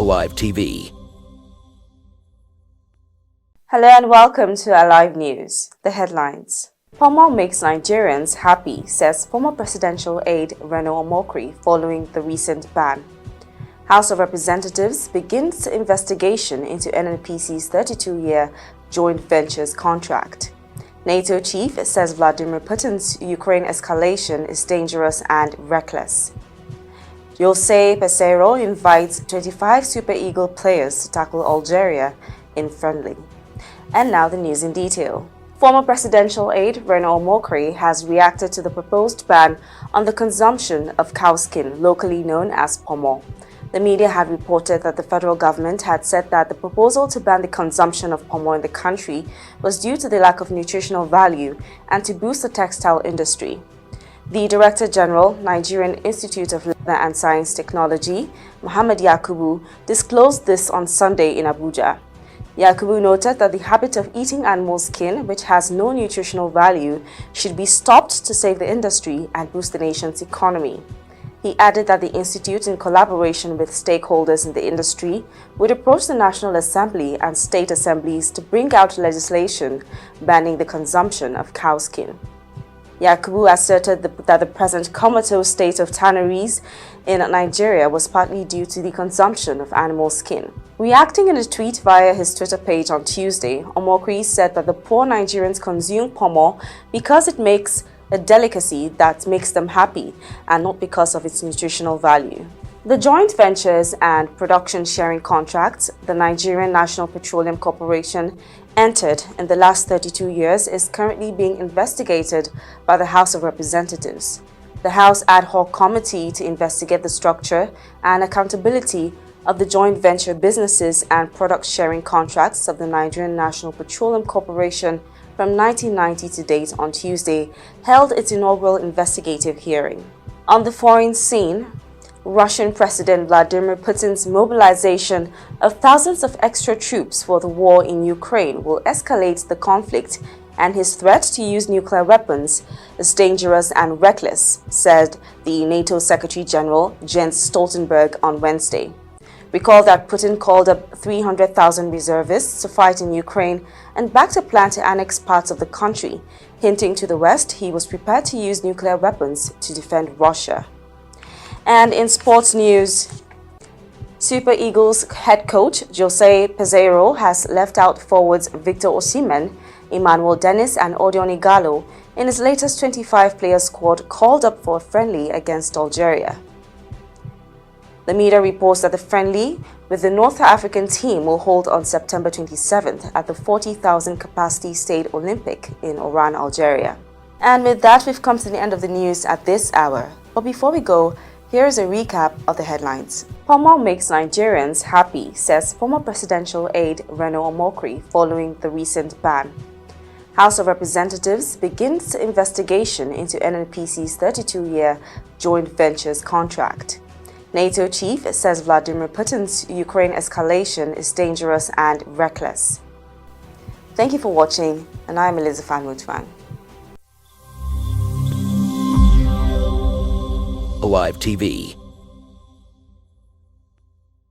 Alive TV. Hello and welcome to Alive News. The headlines. Ponmo makes Nigerians happy, says former presidential aide Omokri following the recent ban. House of Representatives begins investigation into NNPC's 32-year joint ventures contract. NATO chief says Vladimir Putin's Ukraine escalation is dangerous and reckless. Jose Peseiro invites 25 Super Eagle players to tackle Algeria in friendly. And now the news in detail. Former presidential aide Omokri has reacted to the proposed ban on the consumption of cow skin, locally known as Ponmo. The media had reported that the federal government had said that the proposal to ban the consumption of Ponmo in the country was due to the lack of nutritional value and to boost the textile industry. The Director General, Nigerian Institute of Leather and Science Technology, Muhammad Yakubu, disclosed this on Sunday in Abuja. Yakubu noted that the habit of eating animal skin, which has no nutritional value, should be stopped to save the industry and boost the nation's economy. He added that the institute, in collaboration with stakeholders in the industry, would approach the National Assembly and state assemblies to bring out legislation banning the consumption of cow skin. Yakubu asserted that the present comatose state of tanneries in Nigeria was partly due to the consumption of animal skin. Reacting in a tweet via his Twitter page on Tuesday, Omokri said that the poor Nigerians consume Ponmo because it makes a delicacy that makes them happy and not because of its nutritional value. The joint ventures and production sharing contracts the Nigerian National Petroleum Corporation entered in the last 32 years is currently being investigated by the House of Representatives. The House Ad Hoc Committee to investigate the structure and accountability of the joint venture businesses and product sharing contracts of the Nigerian National Petroleum Corporation from 1990 to date on Tuesday held its inaugural investigative hearing. On the foreign scene, Russian President Vladimir Putin's mobilization of thousands of extra troops for the war in Ukraine will escalate the conflict, and his threat to use nuclear weapons is dangerous and reckless, said the NATO Secretary General Jens Stoltenberg on Wednesday. Recall that Putin called up 300,000 reservists to fight in Ukraine and backed a plan to annex parts of the country, hinting to the West he was prepared to use nuclear weapons to defend Russia. And in sports news, Super Eagles head coach Jose Peseiro has left out forwards Victor Osimhen, Emmanuel Dennis and Odion Ighalo in his latest 25-player squad called up for a friendly against Algeria. The media reports that the friendly with the North African team will hold on September 27th at the 40,000 capacity Stade Olympique in Oran, Algeria. And with that, we've come to the end of the news at this hour. But before we go, here is a recap of the headlines. Ponmo makes Nigerians happy, says former presidential aide Omokri following the recent ban. House of Representatives begins investigation into NNPC's 32-year joint ventures contract. NATO chief says Vladimir Putin's Ukraine escalation is dangerous and reckless. Thank you for watching, and I'm Elizabeth Mutwang. Alive TV.